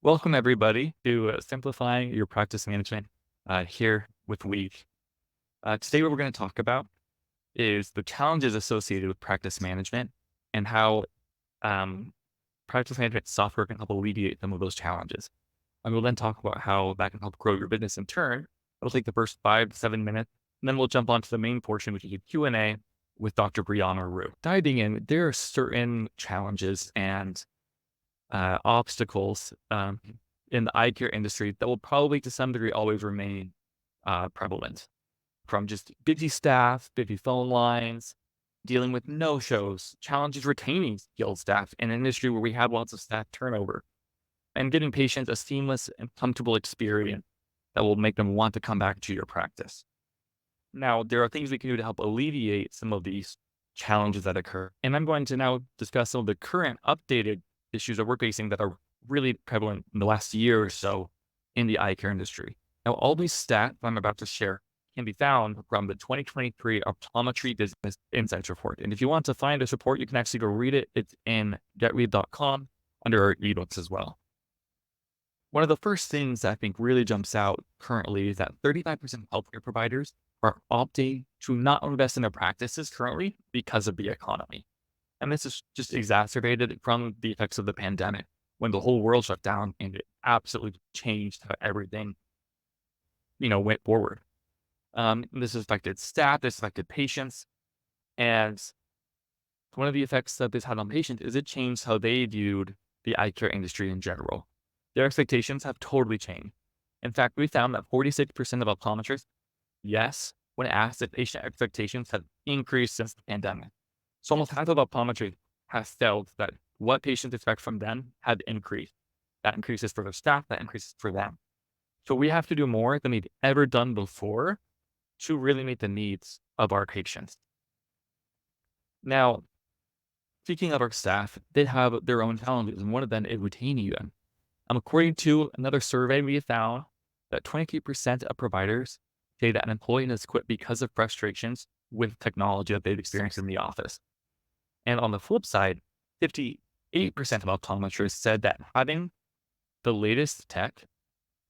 Welcome, everybody, to Simplifying Your Practice Management here with Weave. Today, what we're going to talk about is the challenges associated with practice management and how um, practice management software can help alleviate some of those challenges. And we'll then talk about how that can help grow your business in turn. It'll take the first 5 to 7 minutes, and then we'll jump on to the main portion, which is a Q&A with Dr. Brianna Rhue. Diving in, there are certain challenges and obstacles in the eye care industry that will probably to some degree always remain prevalent, from just busy staff, busy phone lines, dealing with no-shows, challenges retaining skilled staff in an industry where we have lots of staff turnover, and giving patients a seamless and comfortable experience that will make them want to come back to your practice. Now, there are things we can do to help alleviate some of these challenges that occur. And I'm going to now discuss some of the current updated issues that we're facing that are really prevalent in the last year or so in the eye care industry. Now, all these stats I'm about to share can be found from the 2023 Optometry Business Insights Report. And if you want to find this report, you can actually go read it. It's in getread.com under our ebooks as well. One of the first things that I think really jumps out currently is that 35% of healthcare providers are opting to not invest in their practices currently because of the economy. And this is just exacerbated from the effects of the pandemic when the whole world shut down and it absolutely changed how everything, went forward. This affected staff, this affected patients. And one of the effects that this had on patients is it changed how they viewed the eye care industry in general. Their expectations have totally changed. In fact, we found that 46% of optometrists, yes, when asked if patient expectations have increased since the pandemic. So almost half of optometry has felt that what patients expect from them have increased. That increases for their staff, that increases for them. So we have to do more than we've ever done before to really meet the needs of our patients. Now, speaking of our staff, they have their own challenges, and one of them is retaining them. According to another survey, we found that 23% of providers say that an employee has quit because of frustrations with technology that they've experienced in the office. And on the flip side, 58% of optometrists said that having the latest tech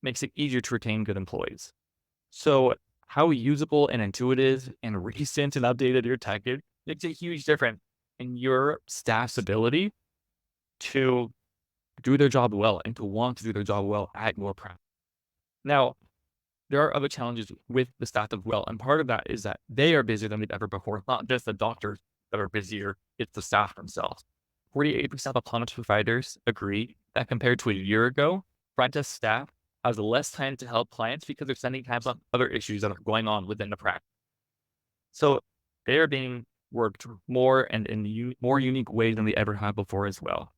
makes it easier to retain good employees. So how usable and intuitive and recent and updated your tech is makes a huge difference in your staff's ability to do their job well and to want to do their job well at your practice. Now, there are other challenges with the staff as well. And part of that is that they are busier than they've ever before. It's not just the doctors that are busier, it's the staff themselves. 48% of optometry providers agree that compared to a year ago, front desk staff has less time to help clients because they're spending time on other issues that are going on within the practice. So they are being worked more and in more unique ways than they ever have before as well.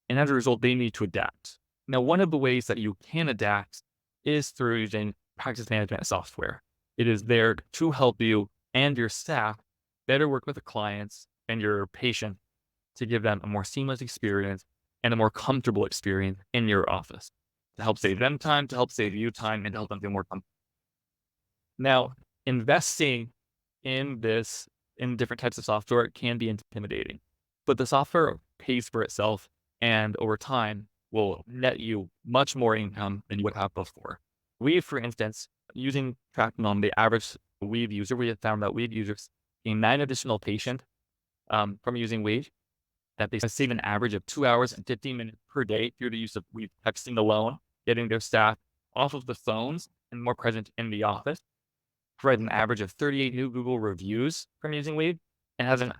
And as a result, they need to adapt. Now, one of the ways that you can adapt is through using practice management software. It is there to help you and your staff better work with the clients and your patients to give them a more seamless experience and a more comfortable experience in your office to help save them time, to help save you time, and to help them feel more comfortable. Now, investing in different types of software can be intimidating, but the software pays for itself and over time will net you much more income than you would have before. Weave, for instance, tracking on the average Weave user, we have found that Weave users gain 9 additional patients from using Weave, that they save an average of 2 hours and 15 minutes per day through the use of Weave texting alone, getting their staff off of the phones and more present in the office, provide an average of 38 new Google reviews from using Weave, and has an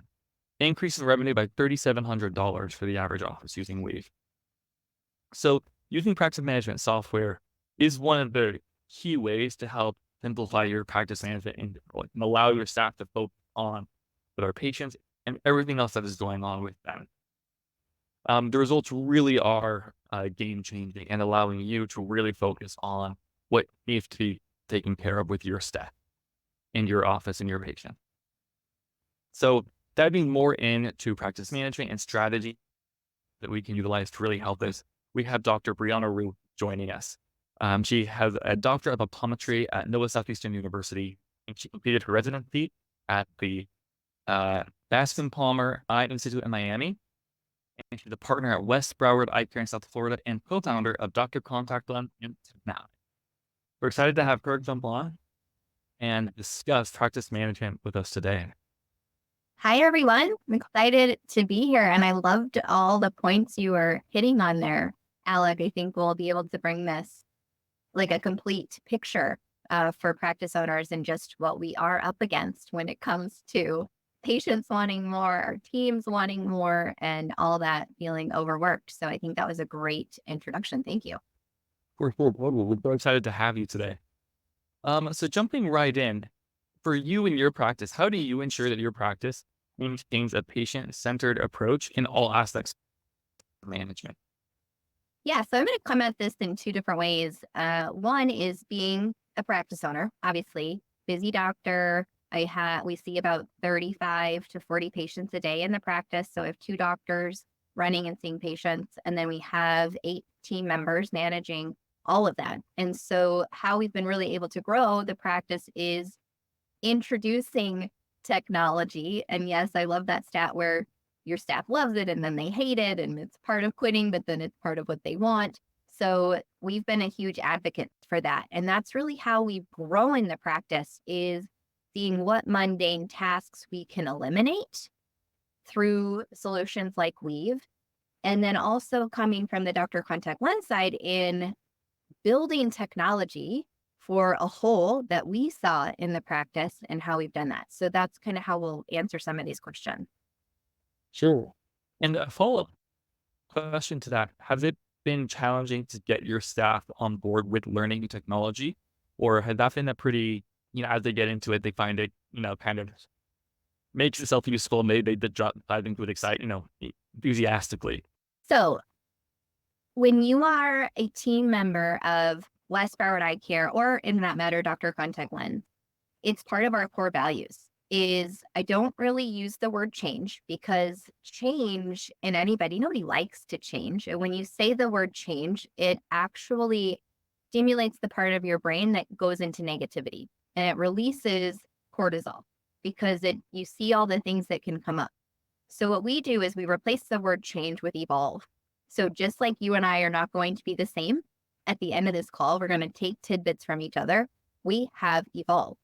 increase in revenue by $3,700 for the average office using Weave. So using practice management software is one of the key ways to help simplify your practice management and allow your staff to focus on with our patients and everything else that is going on with them. The results really are game changing and allowing you to really focus on what needs to be taken care of with your staff in your office and your patient. So diving more into practice management and strategy that we can utilize to really help this, we have Dr. Brianna Rhue joining us. She has a doctorate of optometry at Nova Southeastern University, and she completed her residency at the Bascom Palmer Eye Institute in Miami. and she's a partner at West Broward Eye Care in South Florida and co-founder of Dr. Contact Lens and Now. We're excited to have her jump on and discuss practice management with us today. Hi, everyone. I'm excited to be here, and I loved all the points you were hitting on there, Alec. I think we'll be able to bring this like a complete picture for practice owners and just what we are up against when it comes to patients wanting more, our teams wanting more, and all that feeling overworked. So I think that was a great introduction. Thank you. We're so excited to have you today. So jumping right in, for you and your practice, how do you ensure that your practice maintains a patient-centered approach in all aspects of management? Yeah, so I'm going to come at this in two different ways. One is being a practice owner, obviously, busy doctor. We see about 35 to 40 patients a day in the practice. So I have two doctors running and seeing patients, and then we have 8 team members managing all of that. And so how we've been really able to grow the practice is introducing technology. And yes, I love that stat where your staff loves it and then they hate it and it's part of quitting, but then it's part of what they want. So we've been a huge advocate for that. And that's really how we've grown the practice, is seeing what mundane tasks we can eliminate through solutions like Weave. And then also coming from the Dr. Contact Lens side in building technology for a hole that we saw in the practice and how we've done that. So that's kind of how we'll answer some of these questions. Sure. And a follow-up question to that, has it been challenging to get your staff on board with learning new technology? Or has that been a pretty, as they get into it, they find it, kind of makes itself useful. Maybe they dive into it enthusiastically. So when you are a team member of West Broward Eye Care, or in that matter, Dr. Contact Lens, it's part of our core values. I don't really use the word change, because change in anybody, nobody likes to change. And when you say the word change, it actually stimulates the part of your brain that goes into negativity, and it releases cortisol because you see all the things that can come up. So what we do is we replace the word change with evolve. So just like you and I are not going to be the same at the end of this call, we're going to take tidbits from each other. We have evolved.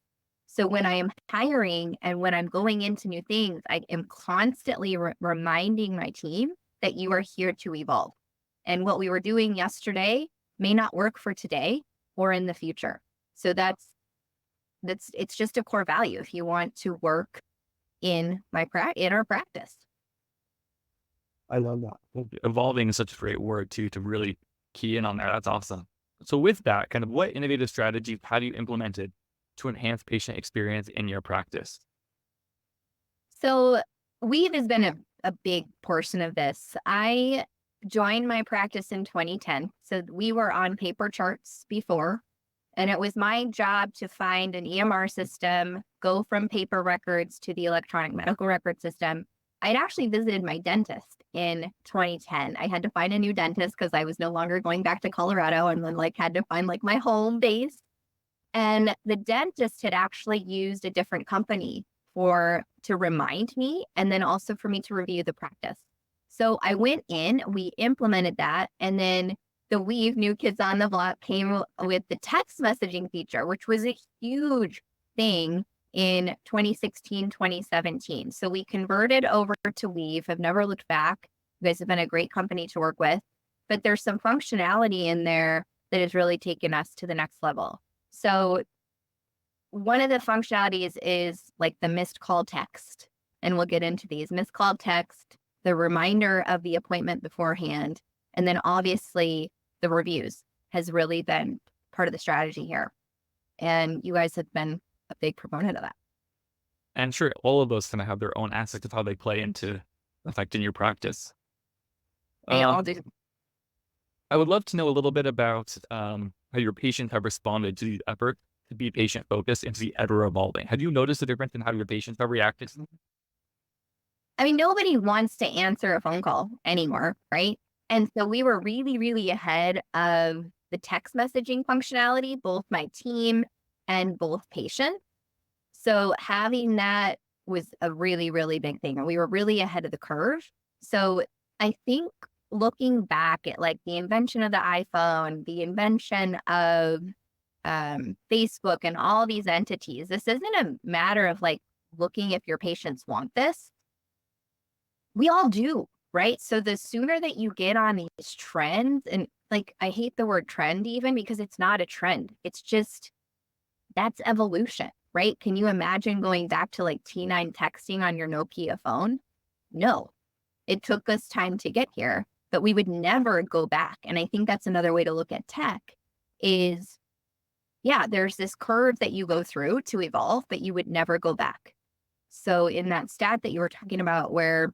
So when I am hiring and when I'm going into new things, I am constantly reminding my team that you are here to evolve. And what we were doing yesterday may not work for today or in the future. So it's just a core value if you want to work in our practice. I love that. Evolving is such a great word too, to really key in on that. That's awesome. So with that, kind of what innovative strategies have you implemented to enhance patient experience in your practice? So Weave has been a big portion of this. I joined my practice in 2010. So we were on paper charts before, and it was my job to find an EMR system, go from paper records to the electronic medical record system. I'd actually visited my dentist in 2010. I had to find a new dentist because I was no longer going back to Colorado, and then had to find my home base. And the dentist had actually used a different company to remind me, and then also for me to review the practice. So I went in, we implemented that, and then the Weave New Kids on the Block came with the text messaging feature, which was a huge thing in 2016, 2017. So we converted over to Weave. I've never looked back. You guys have been a great company to work with, but there's some functionality in there that has really taken us to the next level. So one of the functionalities is like the missed call text, and we'll get into these. Missed call text, the reminder of the appointment beforehand, and then obviously the reviews has really been part of the strategy here. And you guys have been a big proponent of that. And sure, all of those kind of have their own aspect of how they play into affecting your practice. They all do. I would love to know a little bit about how your patients have responded to the effort to be patient-focused and to be ever evolving. Have you noticed a difference in how your patients have reacted? I mean, nobody wants to answer a phone call anymore, right? And so we were really, really ahead of the text messaging functionality, both my team and both patients. So having that was a really, really big thing. And we were really ahead of the curve. So I think looking back at like the invention of the iPhone, the invention of Facebook and all these entities, this isn't a matter of like looking if your patients want this. We all do, right? So the sooner that you get on these trends, and like I hate the word trend even because it's not a trend. It's just that's evolution, right? Can you imagine going back to like T9 texting on your Nokia phone? No, it took us time to get here, but we would never go back. And I think that's another way to look at tech is, yeah, there's this curve that you go through to evolve, but you would never go back. So in that stat that you were talking about where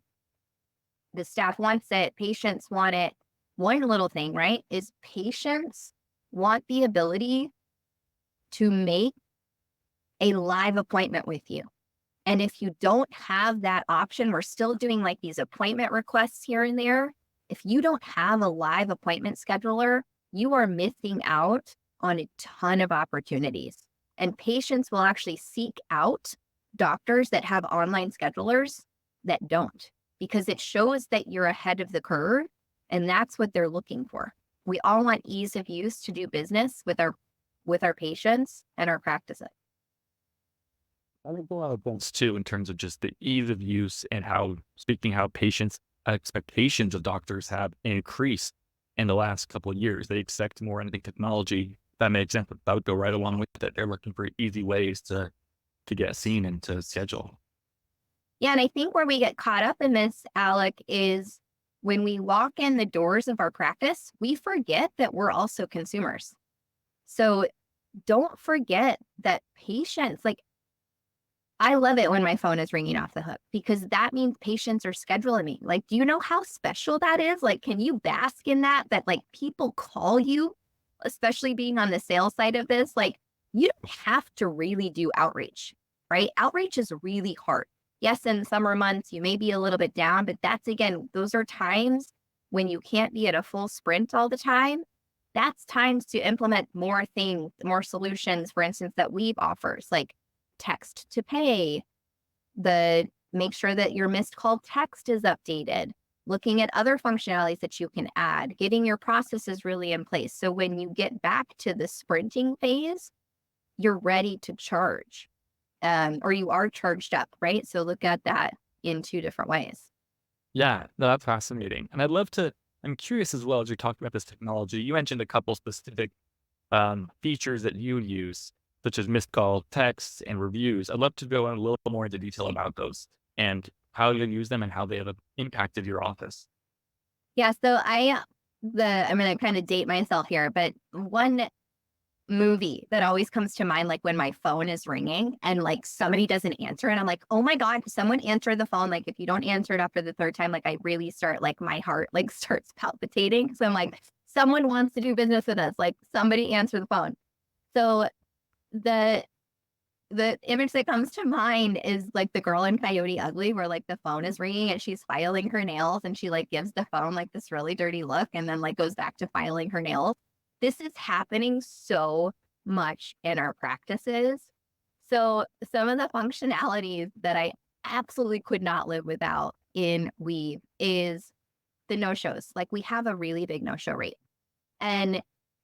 the staff wants it, patients want it, one little thing, right, is patients want the ability to make a live appointment with you. And if you don't have that option, we're still doing like these appointment requests here and there. If you don't have a live appointment scheduler, you are missing out on a ton of opportunities. And patients will actually seek out doctors that have online schedulers that don't, because it shows that you're ahead of the curve. And that's what they're looking for. We all want ease of use to do business with our patients and our practices. I think a lot of points too, in terms of just the ease of use and how patients' expectations of doctors have increased in the last couple of years. They expect more, and I think technology that makes sense. That would go right along with it. They're looking for easy ways to get seen and to schedule. Yeah, and I think where we get caught up in this, Alec, is when we walk in the doors of our practice, we forget that we're also consumers. So don't forget that patients, like, I love it when my phone is ringing off the hook because that means patients are scheduling me. Like, do you know how special that is? Like, can you bask in that like people call you, especially being on the sales side of this? Like, you don't have to really do outreach, right? Outreach is really hard. Yes, in summer months, you may be a little bit down, but that's again, those are times when you can't be at a full sprint all the time. That's times to implement more things, more solutions, for instance, that Weave offers, like text to pay, the make sure that your missed call text is updated, looking at other functionalities that you can add, getting your processes really in place. So when you get back to the sprinting phase, you're ready to charge, or you are charged up, right? So look at that in two different ways. Yeah, no, that's fascinating. And I'm curious as well, as you're talking about this technology, you mentioned a couple specific features that you use, such as missed call texts and reviews. I'd love to go in a little more into detail about those and how you use them and how they have impacted your office. Yeah, so I'm gonna kind of date myself here, but one movie that always comes to mind, like when my phone is ringing and like somebody doesn't answer, and I'm like, oh my God, someone answer the phone. Like if you don't answer it after the third time, like I really start like my heart like starts palpitating. So I'm like, someone wants to do business with us. Like somebody answer the phone. So the the image that comes to mind is like the girl in Coyote Ugly where like the phone is ringing and she's filing her nails and she like gives the phone like this really dirty look and then like goes back to filing her nails. This is happening so much in our practices. So some of the functionalities that I absolutely could not live without in Weave is the no-shows. Like we have a really big no-show rate. And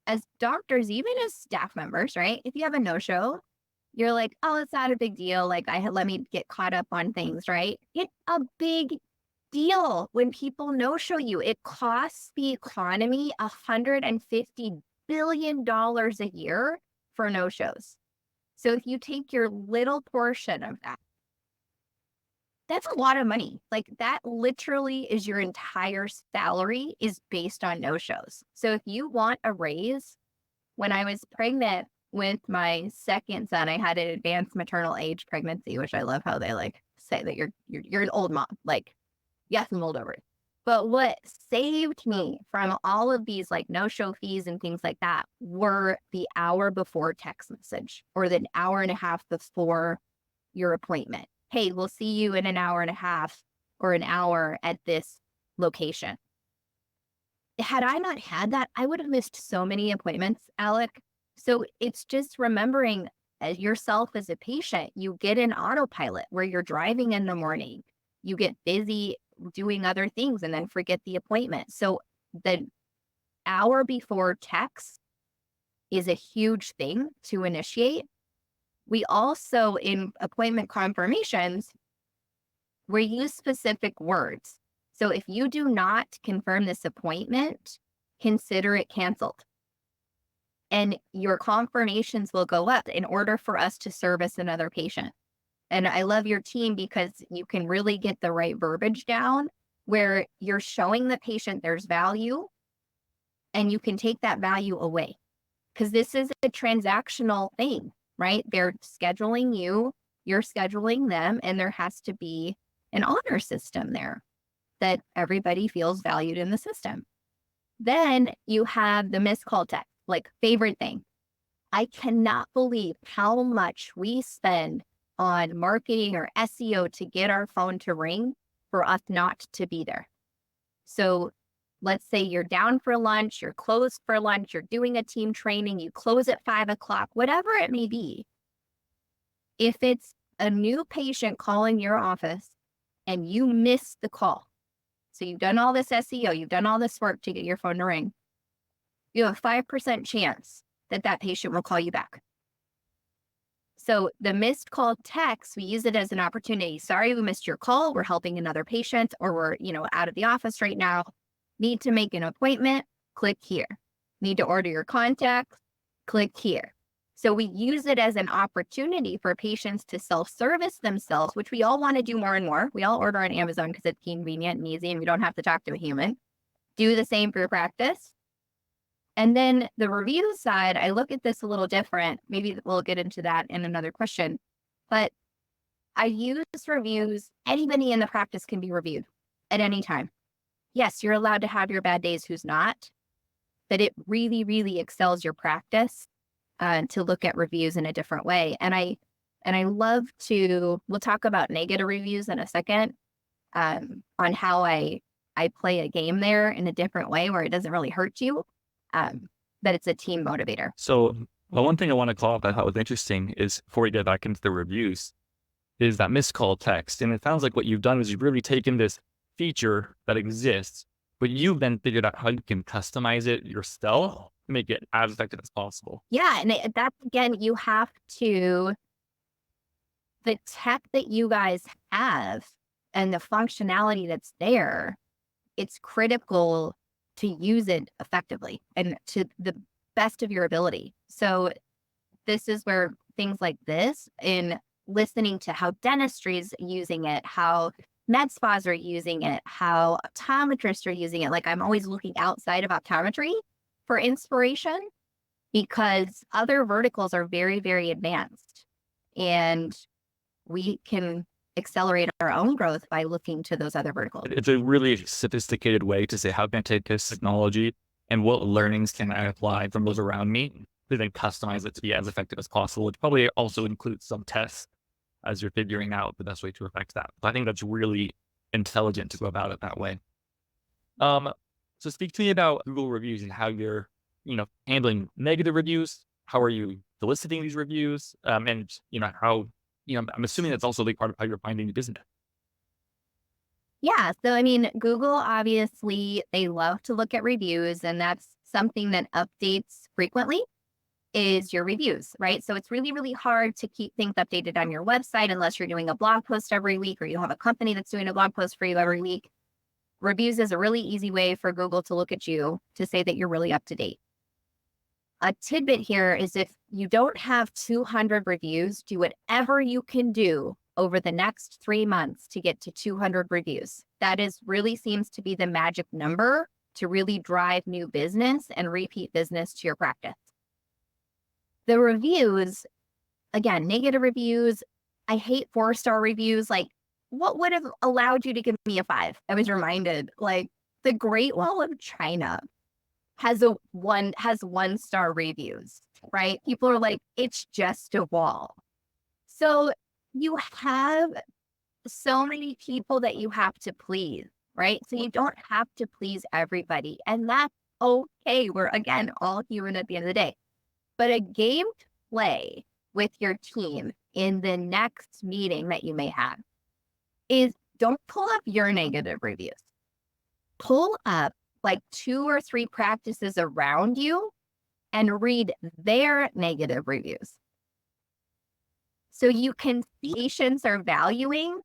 as doctors, even as staff members, right? If you have a no-show, you're like, oh, it's not a big deal. Like let me get caught up on things, right? It's a big deal when people no show you. It costs the economy $150 billion a year for no shows. So if you take your little portion of that, that's a lot of money. Like that literally is your entire salary is based on no shows. So if you want a raise, when I was pregnant with my second son, I had an advanced maternal age pregnancy, which I love how they like say that you're an old mom. Like, yes, I'm old over it. But what saved me from all of these like no-show fees and things like that were the hour before text message or the hour and a half before your appointment. Hey, we'll see you in an hour and a half or an hour at this location. Had I not had that, I would have missed so many appointments, Alec. So it's just remembering as yourself as a patient, you get an autopilot where you're driving in the morning, you get busy doing other things and then forget the appointment. So the hour before text is a huge thing to initiate. We also, in appointment confirmations, we use specific words. So if you do not confirm this appointment, consider it canceled. And your confirmations will go up in order for us to service another patient. And I love your team because you can really get the right verbiage down where you're showing the patient there's value and you can take that value away. Because this is a transactional thing, right? They're scheduling you, you're scheduling them, and there has to be an honor system there that everybody feels valued in the system. Then you have the missed call text, like favorite thing. I cannot believe how much we spend on marketing or SEO to get our phone to ring for us not to be there. So let's say you're down for lunch, you're closed for lunch, you're doing a team training, you close at 5 o'clock, whatever it may be. If it's a new patient calling your office and you miss the call, so you've done all this SEO, you've done all this work to get your phone to ring, you have a 5% chance that that patient will call you back. So the missed call text, we use it as an opportunity. Sorry, we missed your call. We're helping another patient, or we're, out of the office right now. Need to make an appointment? Click here. Need to order your contacts? Click here. So we use it as an opportunity for patients to self-service themselves, which we all want to do more and more. We all order on Amazon because it's convenient and easy and we don't have to talk to a human. Do the same for your practice. And then the review side, I look at this a little different. Maybe we'll get into that in another question. But I use reviews. Anybody in the practice can be reviewed at any time. Yes, you're allowed to have your bad days, who's not? But it really, really excels your practice to look at reviews in a different way. And I love to, we'll talk about negative reviews in a second, on how I play a game there in a different way where it doesn't really hurt you. That it's a team motivator. So the one thing I want to call out that I thought was interesting is, before we get back into the reviews, is that missed call text. And it sounds like what you've done is you've really taken this feature that exists, but you've then figured out how you can customize it yourself to make it as effective as possible. Yeah. And that's, again, you have to, the tech that you guys have and the functionality that's there, it's critical to use it effectively and to the best of your ability. So this is where things like this, in listening to how dentistry is using it, how med spas are using it, how optometrists are using it. Like, I'm always looking outside of optometry for inspiration because other verticals are very, very advanced, and we can accelerate our own growth by looking to those other verticals. It's a really sophisticated way to say, how can I take this technology and what learnings can I apply from those around me to then customize it to be as effective as possible, which probably also includes some tests as you're figuring out the best way to affect that. But I think that's really intelligent to go about it that way. So speak to me about Google reviews and how you're, handling negative reviews. How are you soliciting these reviews? And how, I'm assuming that's also a big part of how you're finding new business. Yeah. So, Google, obviously, they love to look at reviews, and that's something that updates frequently is your reviews, right? So it's really, really hard to keep things updated on your website unless you're doing a blog post every week or you have a company that's doing a blog post for you every week. Reviews is a really easy way for Google to look at you to say that you're really up to date. A tidbit here is, if you don't have 200 reviews, do whatever you can do over the next 3 months to get to 200 reviews. That really seems to be the magic number to really drive new business and repeat business to your practice. The reviews, again, negative reviews. I hate 4-star reviews. Like, what would have allowed you to give me a 5? I was reminded, like, the Great Wall of China has 1-star reviews, right? People are like, it's just a wall. So you have so many people that you have to please, right? So you don't have to please everybody. And that's okay. We're, again, all human at the end of the day. But a game to play with your team in the next meeting that you may have is, don't pull up your negative reviews. Pull up like 2 or 3 practices around you and read their negative reviews. So you can see patients are valuing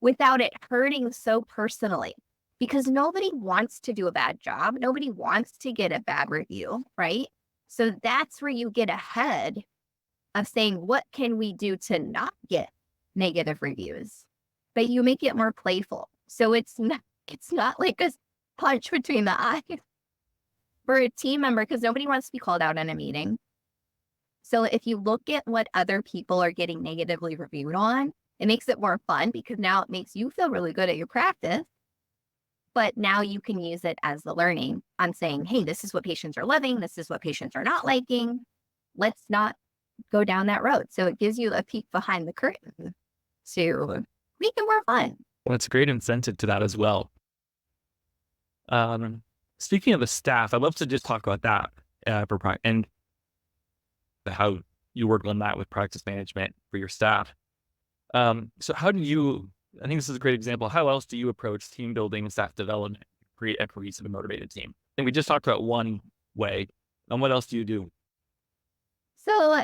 without it hurting so personally, because nobody wants to do a bad job. Nobody wants to get a bad review, right? So that's where you get ahead of saying, what can we do to not get negative reviews? But you make it more playful. So it's not like a punch between the eyes for a team member, because nobody wants to be called out in a meeting. So if you look at what other people are getting negatively reviewed on, it makes it more fun, because now it makes you feel really good at your practice. But now you can use it as the learning on saying, hey, this is what patients are loving. This is what patients are not liking. Let's not go down that road. So it gives you a peek behind the curtain to make it more fun. Well, it's a great incentive to that as well. Speaking of the staff, I'd love to just talk about that and how you work on that with practice management for your staff. So how do you, I think this is a great example. How else do you approach team building and staff development, create a cohesive and motivated team? I think we just talked about one way. And what else do you do? So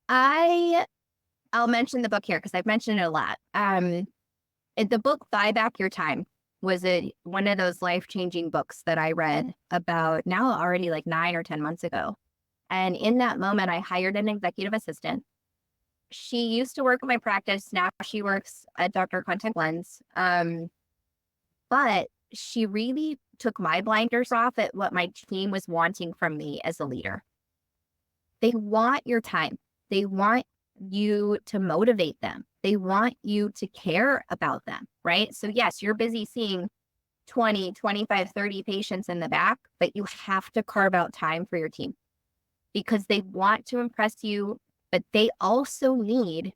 I'll mention the book here because I've mentioned it a lot. The book Buy Back Your Time was one of those life-changing books that I read about now already like 9 or 10 months ago. And in that moment, I hired an executive assistant. She used to work in my practice. Now she works at Dr. Contact Lens. But she really took my blinders off at what my team was wanting from me as a leader. They want your time. They want you to motivate them. They want you to care about them, right? So yes, you're busy seeing 20, 25, 30 patients in the back, but you have to carve out time for your team because they want to impress you, but they also need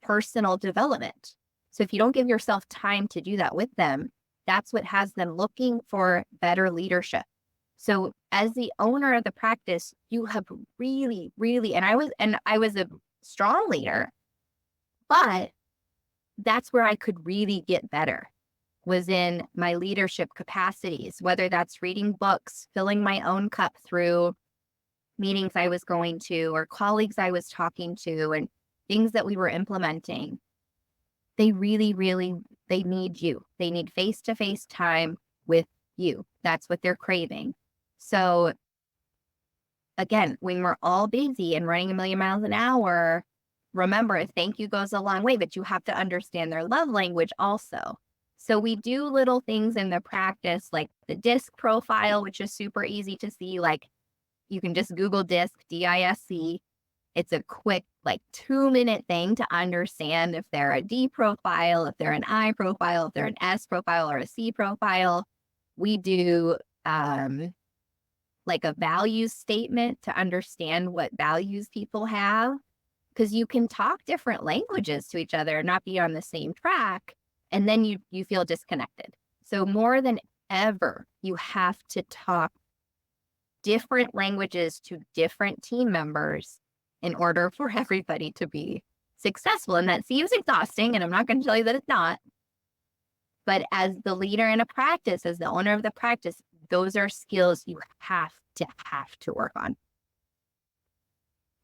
personal development. So if you don't give yourself time to do that with them, that's what has them looking for better leadership. So as the owner of the practice, you have really, and I was a strong leader, but that's where I could really get better, was in my leadership capacities, whether that's reading books, filling my own cup through meetings I was going to, or colleagues I was talking to, and things that we were implementing. They really, they need you. They need face-to-face time with you. That's what they're craving. So again, when we're all busy and running a million miles an hour, remember, a thank you goes a long way, but you have to understand their love language also. So we do little things in the practice, like the DISC profile, which is super easy to see. Like you can just Google DISC, DISC. It's a quick, like 2-minute thing to understand if they're a D profile, if they're an I profile, if they're an S profile or a C profile. We do like a values statement to understand what values people have, because you can talk different languages to each other and not be on the same track, and then you feel disconnected. So more than ever, you have to talk different languages to different team members in order for everybody to be successful. And that seems exhausting, and I'm not going to tell you that it's not. But as the leader in a practice, as the owner of the practice, those are skills you have to work on.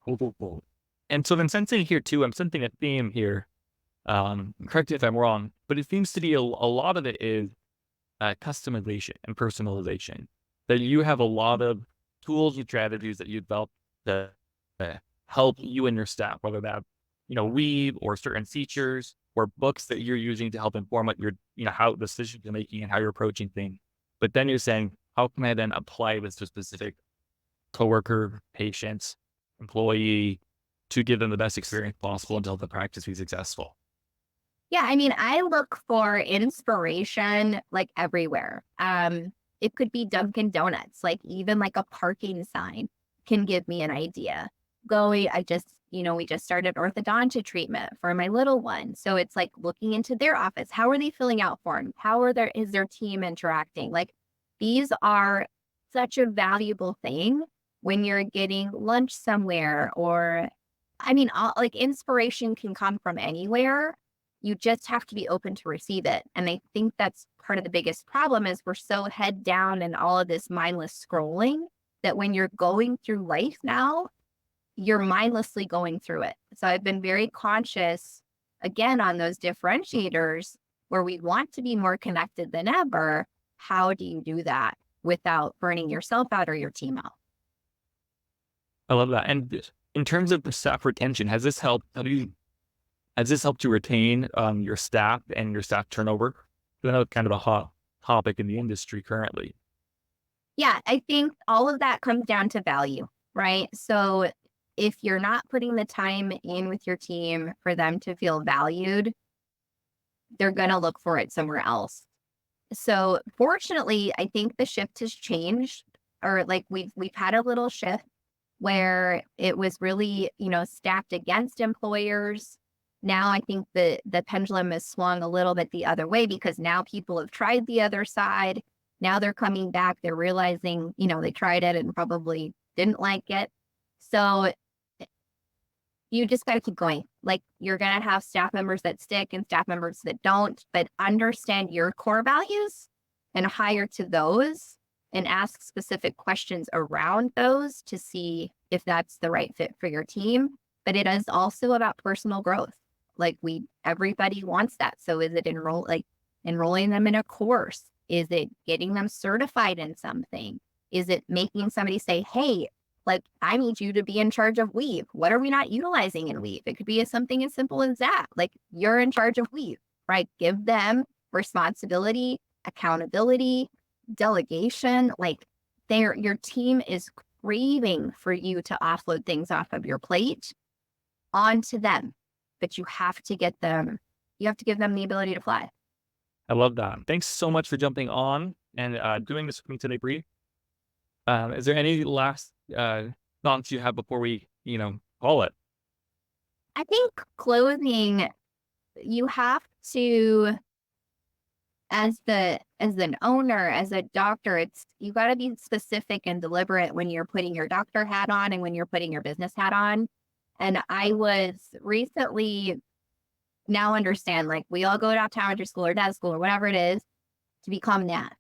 Cool. And so then sensing here too, I'm sensing a theme here. Correct me if I'm wrong, but it seems to be a lot of it is customization and personalization. That you have a lot of tools and strategies that you develop to help you and your staff, whether that, read or certain features or books that you're using to help inform what you're, how decisions you're making and how you're approaching things. But then you're saying, how can I then apply this to a specific coworker, patient, employee to give them the best experience possible until the practice be successful? Yeah, I mean, I look for inspiration like everywhere. It could be Dunkin' Donuts, like even like a parking sign can give me an idea. We just started orthodontic treatment for my little one. So it's like looking into their office. How are they filling out forms? Is their team interacting? Like these are such a valuable thing when you're getting lunch somewhere, or, I mean, like inspiration can come from anywhere, You just have to be open to receive it. And I think that's part of the biggest problem is we're so head down in all of this mindless scrolling that when you're going through life now, you're mindlessly going through it. So I've been very conscious again on those differentiators where we want to be more connected than ever. How do you do that without burning yourself out or your team out? I love that. And in terms of the staff retention, has this helped? Has this helped you retain your staff and your staff turnover? I know it's kind of a hot topic in the industry currently. Yeah, I think all of that comes down to value, right? So if you're not putting the time in with your team for them to feel valued, they're going to look for it somewhere else. So fortunately, I think the shift has changed, or like we've had a little shift where it was really, stacked against employers. Now I think the pendulum has swung a little bit the other way because now people have tried the other side. Now they're coming back. They're realizing, they tried it and probably didn't like it. So you just got to keep going. Like you're going to have staff members that stick and staff members that don't, but understand your core values and hire to those and ask specific questions around those to see if that's the right fit for your team. But it is also about personal growth. Like everybody wants that. So is it enrolling them in a course? Is it getting them certified in something? Is it making somebody say, hey, like I need you to be in charge of weave. What are we not utilizing in weave? It could be something as simple as that. Like you're in charge of weave, right? Give them responsibility, accountability, delegation. Like your team is craving for you to offload things off of your plate onto them, but you have to give them the ability to fly. I love that. Thanks so much for jumping on and doing this with me today, Bree. Is there any last thoughts you have before we, call it? I think clothing, you have to, as an owner, as a doctor, you got to be specific and deliberate when you're putting your doctor hat on and when you're putting your business hat on. And I was recently now understand, like we all go to optometry school or dental school or whatever it is to become that.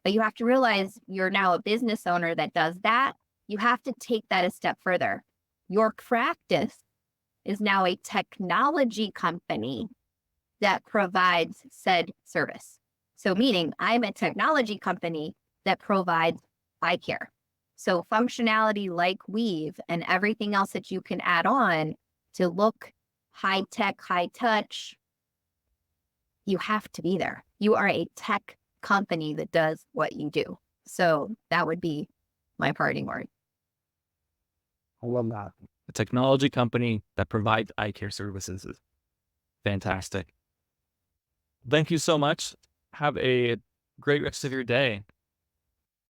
But you have to realize you're now a business owner that does that. You have to take that a step further. Your practice is now a technology company that provides said service. So meaning I'm a technology company that provides eye care. So functionality like weave and everything else that you can add on to look high tech, high touch, you have to be there. You are a tech company that does what you do. So that would be my parting word. I love that. A technology company that provides eye care services is fantastic. Thank you so much. Have a great rest of your day.